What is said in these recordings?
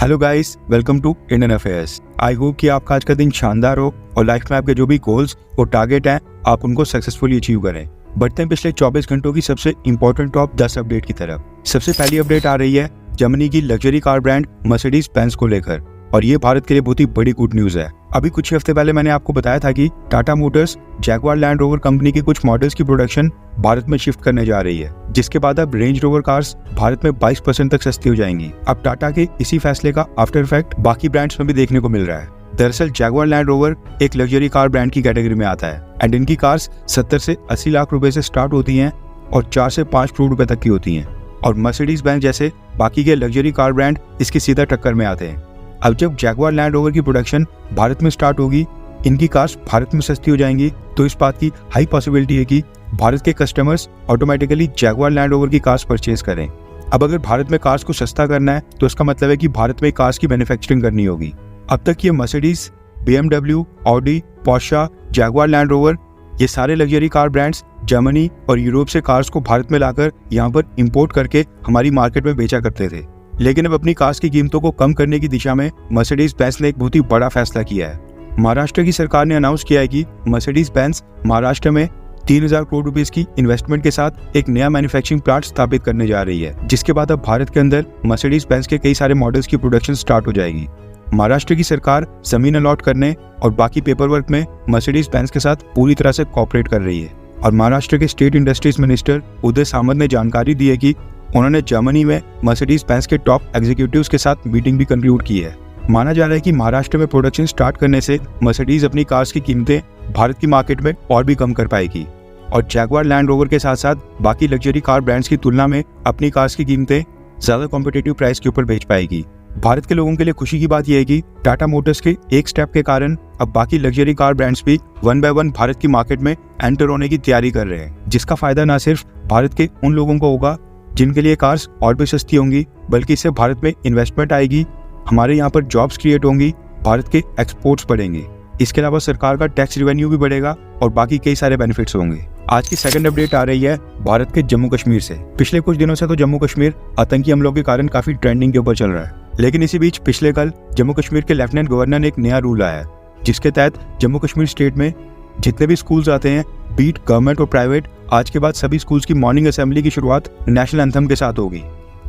Hello guys, welcome to Indian affairs. I hope कि आपका आज का दिन शानदार हो और लाइफ में आपके जो भी गोल्स और टारगेट हैं आप उनको सक्सेसफुली अचीव करें। बढ़ते हैं पिछले 24 घंटों की सबसे इंपॉर्टेंट टॉप 10 अपडेट की तरफ। सबसे पहली अपडेट आ रही है जर्मनी की luxury car brand Mercedes Benz को लेकर, और ये भारत के लिए बहुत ही बड़ी गुड न्यूज है। अभी कुछ ही हफ्ते पहले मैंने आपको बताया था कि Tata Motors Jaguar land rover company के कुछ मॉडल्स की प्रोडक्शन भारत में शिफ्ट करने जा रही है, जिसके बाद अब रेंज रोवर कार्स भारत में 22% तक सस्ती हो जाएंगी। अब टाटा के इसी फैसले का आफ्टर इफेक्ट बाकी ब्रांड्स में भी देखने को मिल रहा है। दरअसल जैगवार लैंड रोवर एक लग्जरी कार ब्रांड की कैटेगरी में आता है एंड इनकी कार्स 70 से 80 लाख रुपए से स्टार्ट होती हैं और 4 से 5 करोड़ रुपए तक की होती हैं। और मर्सिडीज बेंज जैसे बाकी के लग्जरी कार ब्रांड इसकी सीधा टक्कर में आते हैं। अब जब जैगवार लैंड रोवर की प्रोडक्शन भारत में स्टार्ट होगी, इनकी कार्स भारत में सस्ती हो जाएंगी, तो इस बात की हाई पॉसिबिलिटी है कि भारत के customers automatically Jaguar land rover की कार्स परचेज करें। अब अगर भारत में कार्स को सस्ता करना है तो इसका मतलब है कि भारत में कार्स की मैन्युफैक्चरिंग करनी होगी। अब तक ये Mercedes, BMW, Audi, Portia, Jaguar land rover, ये सारे लग्जरी कार ब्रांड्स जर्मनी और यूरोप से कार्स को भारत में लाकर यहाँ पर इंपोर्ट करके हमारी मार्केट में बेचा करते थे। लेकिन अब अपनी कार्स की कीमतों को कम करने की दिशा में मर्सिडीज बेंज ने एक बहुत ही बड़ा फैसला किया है। महाराष्ट्र की सरकार ने अनाउंस किया है कि मर्सिडीज बेंज महाराष्ट्र में 3000 करोड़ रुपए की इन्वेस्टमेंट के साथ एक नया मैन्युफैक्चरिंग प्लांट स्थापित करने जा रही है, जिसके बाद अब भारत के अंदर मर्सिडीज बेंज के कई सारे मॉडल्स की प्रोडक्शन स्टार्ट हो जाएगी। महाराष्ट्र की सरकार जमीन अलॉट करने और बाकी पेपर वर्क में मर्सिडीज बेंज के साथ पूरी तरह से कोऑपरेट कर रही है। और महाराष्ट्र के state industries minister Uday Samant ने जानकारी दी है कि उन्होंने जर्मनी में मर्सिडीज बेंज के टॉप एग्जीक्यूटिव्स के साथ मीटिंग भी कंक्लूड की है। माना जा रहा है कि महाराष्ट्र में प्रोडक्शन स्टार्ट करने से मर्सिडीज अपनी कार्स की कीमतें भारत की मार्केट में और भी कम कर पाएगी और जैगवार लैंड रोवर के साथ साथ बाकी लग्जरी कार ब्रांड्स की तुलना में अपनी कार्स की कीमतें ज्यादा कॉम्पिटिटिव प्राइस के ऊपर बेच पाएगी। भारत के लोगों के लिए खुशी की बात यह है कि टाटा मोटर्स के एक स्टेप के कारण अब बाकी लग्जरी कार ब्रांड्स भी वन बाय वन भारत की मार्केट में एंटर होने की तैयारी कर रहे हैं, जिसका फायदा न सिर्फ भारत के उन लोगों को होगा जिनके लिए कार्स और भी सस्ती होंगी, बल्कि इससे भारत में इन्वेस्टमेंट आएगी, हमारे यहाँ पर जॉब्स क्रिएट होंगी, भारत के एक्सपोर्ट्स बढ़ेंगे। इसके अलावा सरकार का टैक्स रेवेन्यू भी बढ़ेगा और बाकी कई सारे बेनिफिट्स होंगे। आज की सेकंड अपडेट आ रही है भारत के जम्मू कश्मीर से। पिछले कुछ दिनों से तो जम्मू कश्मीर आतंकी हमलों के कारण काफी ट्रेंडिंग के ऊपर चल रहा है, लेकिन इसी बीच पिछले कल जम्मू कश्मीर के लेफ्टिनेंट गवर्नर ने एक नया रूल लाया है, जिसके तहत जम्मू कश्मीर स्टेट में जितने भी स्कूल्स आते हैं, बीट गवर्नमेंट और प्राइवेट, आज के बाद सभी स्कूल्स की मॉर्निंग असेंबली की शुरुआत नेशनल एंथम के साथ होगी।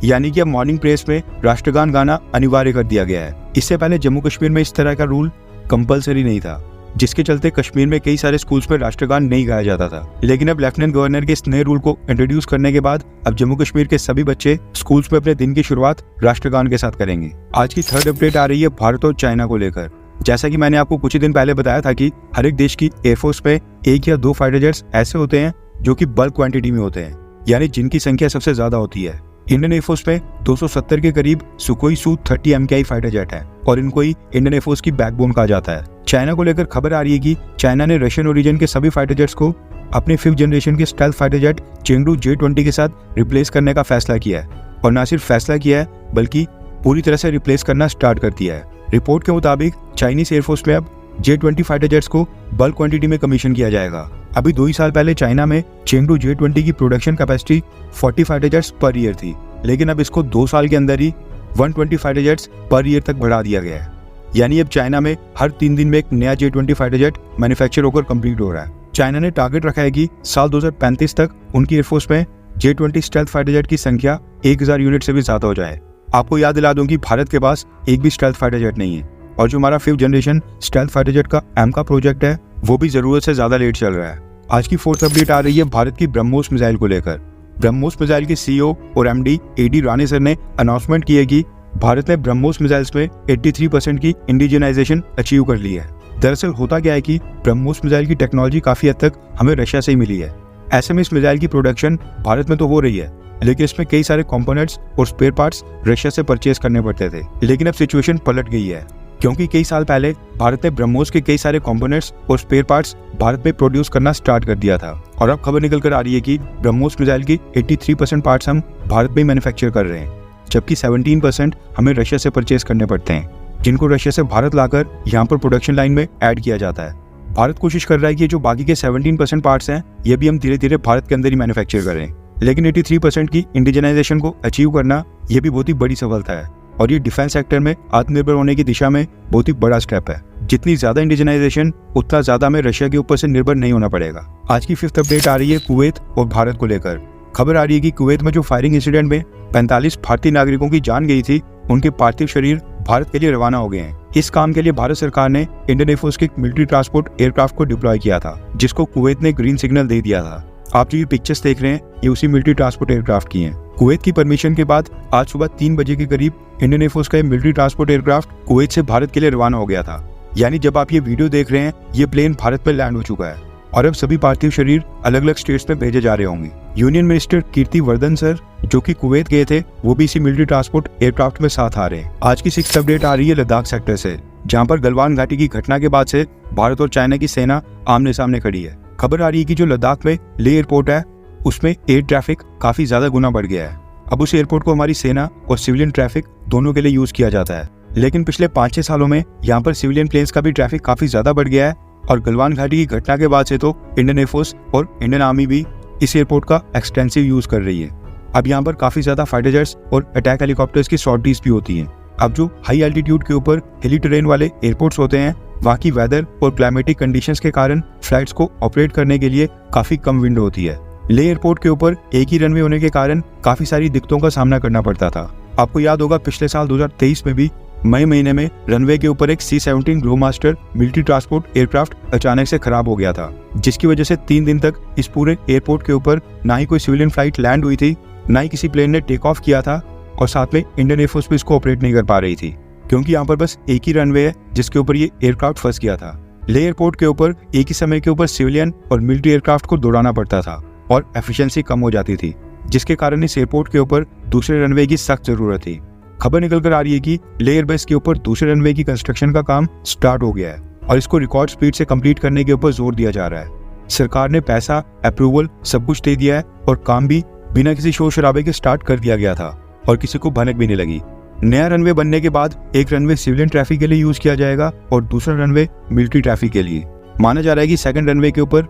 यानी कि अब मॉर्निंग प्रेयर्स में राष्ट्रगान गाना अनिवार्य कर दिया गया है। इससे पहले जम्मू कश्मीर में इस तरह का रूल कंपलसरी नहीं था, जिसके चलते कश्मीर में कई सारे स्कूल्स में राष्ट्रगान नहीं गाया जाता था। लेकिन अब लेफ्टिनेंट गवर्नर के इस नए रूल को इंट्रोड्यूस करने के बाद अब जम्मू कश्मीर के सभी बच्चे स्कूल्स में अपने दिन की शुरुआत राष्ट्रगान के साथ करेंगे। आज की थर्ड अपडेट आ रही है भारत और चाइना को लेकर। जैसा कि मैंने आपको कुछ ही दिन पहले बताया था कि हर एक देश की एयरफोर्स में 1 या 2 फाइटर जेट्स ऐसे होते हैं जो कि बल्क क्वांटिटी में होते हैं, यानी जिनकी संख्या सबसे ज्यादा होती है। इंडियन एयरफोर्स में 270 के करीब Sukhoi Su-30 MKI fighter jet है और इनको ही इंडियन एयरफोर्स की बैकबोन कहा जाता है। चाइना को लेकर खबर आ रही है कि चाइना ने रशियन ओरिजिन के सभी फाइटर जेट्स को अपने 5th जनरेशन के stealth fighter jet Chengdu J-20 के साथ रिप्लेस करने का फैसला किया है, और न सिर्फ फैसला किया है बल्कि पूरी तरह से रिप्लेस करना स्टार्ट कर दिया है। रिपोर्ट के मुताबिक चाइनीज एयरफोर्स में अब J-20 फाइटर जेट्स को बल्क क्वांटिटी में कमीशन किया जाएगा। अभी 2 ही साल पहले चाइना में चेंगडू J-20 की production capacity 40 fighter jets per year थी, लेकिन अब इसको 2 साल के अंदर ही 120 फाइटर जेट्स पर ईयर तक बढ़ा दिया गया है। यानी अब चाइना में हर 3 दिन में एक नया J-20 फाइटर जेट मैन्युफैक्चर होकर कंप्लीट हो रहा है। चाइना ने टारगेट रखा है कि साल 2035 तक उनकी एयरफोर्स में J-20 स्टेल्थ फाइटर जेट की संख्या 1000 यूनिट से भी ज्यादा हो जाए। आपको याद दिला दूं कि भारत के पास एक भी स्टेल्थ फाइटर जेट नहीं है, और जो हमारा 5th generation stealth fighter jet का AMCA प्रोजेक्ट है वो भी जरूरत से ज्यादा लेट चल रहा है। आज की 4th अपडेट आ रही है भारत की ब्रह्मोस मिसाइल को लेकर। ब्रह्मोस मिसाइल के CEO और MD AD राणे सर ने अनाउंसमेंट की है कि भारत ने ब्रह्मोस मिसाइल्स में 83% की इंडिजिनाइजेशन अचीव कर ली है। दरअसल होता क्या है कि ब्रह्मोस मिसाइल की टेक्नोलॉजी काफी हद तक हमें रशिया से ही मिली है। ऐसे में इस मिसाइल की प्रोडक्शन भारत में तो हो रही है, लेकिन इसमें कई सारे कंपोनेंट्स और स्पेयर पार्ट्स रशिया से परचेज करने पड़ते थे। लेकिन अब सिचुएशन पलट गई है, क्योंकि कई साल पहले भारत ने ब्रह्मोस के कई सारे कंपोनेंट्स और स्पेयर पार्ट्स भारत में प्रोड्यूस करना स्टार्ट कर दिया था, और अब खबर निकल कर आ रही है कि ब्रह्मोस मिसाइल की 83% पार्ट्स हम भारत में मैन्युफैक्चर कर रहे हैं, जबकि 17% हमें रशिया से परचेज करने पड़ते हैं, जिनको रशिया से भारत लाकर यहाँ पर प्रोडक्शन लाइन में ऐड किया जाता है। भारत कोशिश कर रहा है कि जो बाकी के 17% पार्ट्स हैं ये भी हम धीरे धीरे भारत के अंदर ही मैन्युफैक्चर करें, लेकिन 83% की इंडिजिनाइजेशन को अचीव करना यह भी बहुत ही बड़ी सफलता है। और ये डिफेंस सेक्टर में आत्मनिर्भर होने की दिशा में बहुत ही बड़ा स्टेप है। जितनी ज्यादा इंडिजनाइजेशन उतना ज्यादा हमें रशिया के ऊपर से निर्भर नहीं होना पड़ेगा। आज की 5th अपडेट आ रही है कुवैत और भारत को लेकर। खबर आ रही है कि कुवैत में जो फायरिंग इंसिडेंट में 45 भारतीय नागरिकों की जान गई थी, उनके पार्थिव शरीर भारत के लिए रवाना हो गए हैं। इस काम के लिए भारत सरकार ने इंडियन एयरफोर्स के मिलिट्री ट्रांसपोर्ट एयरक्राफ्ट को डिप्लॉय किया था, जिसको कुवैत ने ग्रीन सिग्नल दे दिया था। आप जो ये पिक्चर्स देख रहे हैं, ये उसी मिलिट्री ट्रांसपोर्ट एयरक्राफ्ट की हैं। कुवैत की परमिशन के बाद आज सुबह 3 बजे के करीब इंडियन एयरफोर्स का मिलिट्री ट्रांसपोर्ट एयरक्राफ्ट कुवैत से भारत के लिए रवाना हो गया था। यानी जब आप ये वीडियो देख रहे हैं, ये प्लेन भारत में लैंड हो चुका है और अब सभी पार्थिव शरीर अलग अलग स्टेट्स में भेजे जा रहे होंगे। यूनियन मिनिस्टर कीर्ति वर्धन सर, जो कि कुवैत गए थे, वो भी इसी मिलिट्री ट्रांसपोर्ट एयरक्राफ्ट में साथ आ रहे हैं। आज की 6th अपडेट आ रही है लद्दाख सेक्टर से, जहां पर गलवान घाटी की घटना के बाद से भारत और चाइना की सेना आमने सामने खड़ी है। खबर आ रही है कि जो लद्दाख में ले एयरपोर्ट है, उसमें एयर ट्रैफिक काफी ज्यादा गुना बढ़ गया है। अब उस एयरपोर्ट को हमारी सेना और सिविलियन ट्रैफिक दोनों के लिए यूज किया जाता है। लेकिन पिछले 5-6 सालों में यहाँ पर सिविलियन प्लेन्स का भी ट्रैफिक काफी ज्यादा बढ़ गया है और गलवान घाटी की घटना के बाद से तो इंडियन एयरफोर्स और इंडियन आर्मी भी इस एयरपोर्ट का एक्सटेंसिव यूज कर रही है। अब यहाँ पर काफी ज्यादा फाइटर जेट्स और अटैक हेलीकॉप्टर्स की शॉर्टेज भी होती है। अब जो हाई एल्टीट्यूड के ऊपर हिली टेरेन वाले एयरपोर्ट्स होते हैं, वहाँ की वेदर और क्लाइमेटिक कंडीशंस के कारण फ्लाइट्स को ऑपरेट करने के लिए काफी कम विंडो होती है। ले एयरपोर्ट के ऊपर एक ही रनवे होने के कारण काफी सारी दिक्कतों का सामना करना पड़ता था। आपको याद होगा पिछले साल 2023 में भी मई महीने में रनवे के ऊपर एक C-17 ग्लोमास्टर मिलिट्री ट्रांसपोर्ट एयरक्राफ्ट अचानक से खराब हो गया था, जिसकी वजह से 3 दिन तक इस पूरे एयरपोर्ट के ऊपर ना ही कोई सिविलियन फ्लाइट लैंड हुई थी, ना ही किसी प्लेन ने टेक ऑफ किया था और साथ में इंडियन एयरफोर्स भी इसको ऑपरेट नहीं कर पा रही थी, क्योंकि यहाँ पर बस एक ही रनवे है जिसके ऊपर ये एयरक्राफ्ट फंस गया था। ले एयरपोर्ट के ऊपर एक ही समय के ऊपर सिविलियन और मिलिट्री एयरक्राफ्ट को दौड़ाना पड़ता था और एफिशिएंसी कम हो जाती थी, जिसके कारण इस एयरपोर्ट के ऊपर दूसरे रनवे की सख्त जरूरत थी। खबर निकल कर आ रही है कि ले एयरबेस के ऊपर दूसरे रनवे की कंस्ट्रक्शन का काम स्टार्ट हो गया है और इसको रिकॉर्ड स्पीड से कंप्लीट करने के ऊपर जोर दिया जा रहा है। सरकार ने पैसा, अप्रूवल सब कुछ दे दिया है और काम भी बिना किसी शोर शराबे के स्टार्ट कर दिया गया था और किसी को भनक भी नहीं लगी। नया रनवे बनने के बाद एक रनवे सिविलियन ट्रैफिक के लिए यूज किया जाएगा और दूसरा रनवे मिलिट्री ट्रैफिक के लिए। माना जा रहा है कि सेकंड रनवे के ऊपर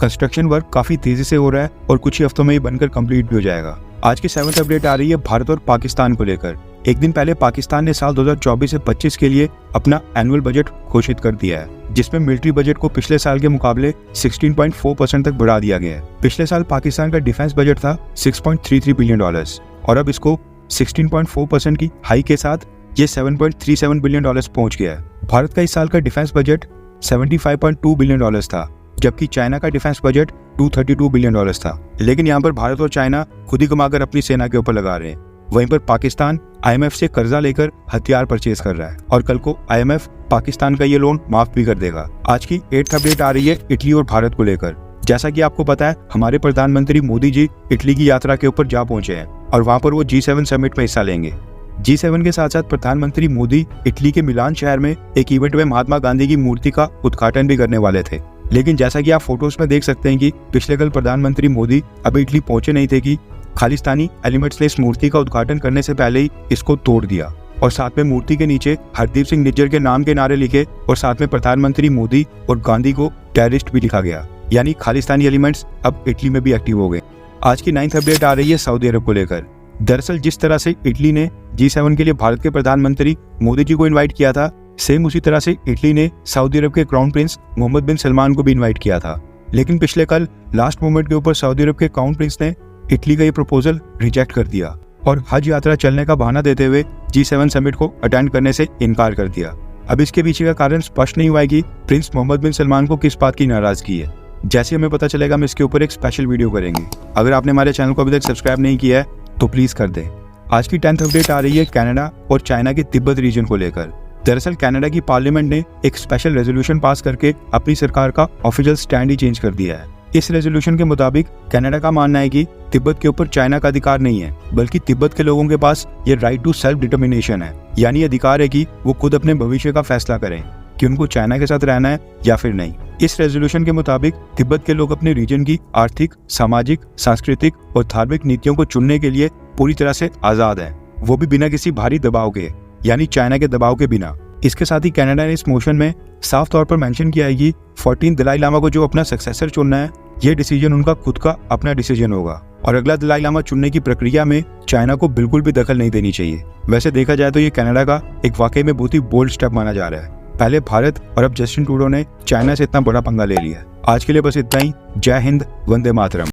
कंस्ट्रक्शन वर्क काफी तेजी से हो रहा है और कुछ ही हफ्तों में ये बनकर कंप्लीट भी हो जाएगा। आज की 7th अपडेट आ रही है भारत और पाकिस्तान को लेकर। एक दिन पहले पाकिस्तान ने साल 2024 से 25 के लिए अपना एनुअल बजट घोषित कर दिया है, जिसमें मिलिट्री बजट को पिछले साल के मुकाबले 16.4% तक बढ़ा दिया गया है। पिछले साल पाकिस्तान का डिफेंस बजट था $6.33 बिलियन और अब इसको 16.4% की हाई के साथ ये $7.37 बिलियन पहुंच गया है। भारत का इस साल का डिफेंस बजट $75.2 बिलियन था, जबकि चाइना का डिफेंस बजट $232 बिलियन था। लेकिन यहाँ पर भारत और चाइना खुद ही कमाकर अपनी सेना के ऊपर लगा रहे हैं। वहीं पर पाकिस्तान IMF से कर्जा लेकर हथियार परचेज कर रहा है और कल को IMF पाकिस्तान का ये लोन माफ भी कर देगा। आज की 8th अपडेट आ रही है इटली और भारत को लेकर। जैसा कि आपको पता है, हमारे प्रधानमंत्री मोदी जी इटली की यात्रा के ऊपर जा पहुंचे हैं और वहां पर वो G7 समिट में हिस्सा लेंगे। G7 के साथ साथ प्रधानमंत्री मोदी इटली के मिलान शहर में एक इवेंट में महात्मा गांधी की मूर्ति का उद्घाटन भी करने वाले थे। लेकिन जैसा कि आप फोटोज में देख सकते हैं कि पिछले कल प्रधानमंत्री मोदी अभी इटली पहुंचे नहीं थे कि खालिस्तानी एलिमेंट्स ने इस मूर्ति का उद्घाटन करने से पहले ही इसको तोड़ दिया और साथ में मूर्ति के नीचे हरदीप सिंह निज्जर के नाम के नारे लिखे और साथ में प्रधानमंत्री मोदी और गांधी को टेररिस्ट भी लिखा गया। यानी खालिस्तानी एलिमेंट्स अब इटली में भी एक्टिव हो गए। आज की 9th अपडेट आ रही है सऊदी अरब को लेकर। दरअसल जिस तरह से इटली ने G7 के लिए भारत के प्रधानमंत्री मोदी जी को इन्वाइट किया था, सेम उसी तरह से इटली ने सऊदी अरब के क्राउन प्रिंस मोहम्मद बिन सलमान को भी इन्वाइट किया था। लेकिन पिछले कल लास्ट मोमेंट के ऊपर सऊदी अरब के क्राउन प्रिंस ने इटली का ये प्रपोजल रिजेक्ट कर दिया और हज यात्रा चलने का बहाना देते हुए G7 समिट को अटेंड करने से इनकार कर दिया। अब इसके पीछे का कारण स्पष्ट नहीं हुआ कि प्रिंस मोहम्मद बिन सलमान को किस बात की नाराजगी है। जैसे हमें पता चलेगा, हम इसके ऊपर एक स्पेशल वीडियो करेंगे। अगर आपने हमारे चैनल को अभी तक सब्सक्राइब नहीं किया है तो प्लीज कर दें। आज की 10th अपडेट आ रही है कनाडा और चाइना के तिब्बत रीजन को लेकर। दरअसल कनाडा की पार्लियामेंट ने एक स्पेशल रेजोल्यूशन पास करके अपनी सरकार का ऑफिशियल स्टैंड ही चेंज कर दिया है। इस रेजोल्यूशन के मुताबिक कनाडा का मानना है कि तिब्बत के ऊपर चाइना का अधिकार नहीं है, बल्कि तिब्बत के लोगों के पास ये राइट टू सेल्फ डिटर्मिनेशन है। यानी अधिकार है कि वो खुद अपने भविष्य का फैसला करें कि उनको चाइना के साथ रहना है या फिर नहीं। इस रेजोल्यूशन के मुताबिक तिब्बत के लोग अपने रीजन की आर्थिक, सामाजिक, सांस्कृतिक और धार्मिक नीतियों को चुनने के लिए पूरी तरह से आजाद है, वो भी बिना किसी भारी दबाव के, यानी चाइना के दबाव के बिना। इसके साथ ही कनाडा ने इस मोशन में साफ तौर पर मेंशन किया है कि 14 दलाई लामा को जो अपना सक्सेसर चुनना है, ये डिसीजन उनका खुद का अपना डिसीजन होगा और अगला दलाई लामा चुनने की प्रक्रिया में चाइना को बिल्कुल भी दखल नहीं देनी चाहिए। वैसे देखा जाए तो ये कनाडा का एक वाकई में बहुत ही बोल्ड स्टेप माना जा रहा है। पहले भारत और अब जस्टिन ट्रूडो ने चाइना से इतना बड़ा पंगा ले लिया। आज के लिए बस इतना ही। जय हिंद, वंदे मातरम।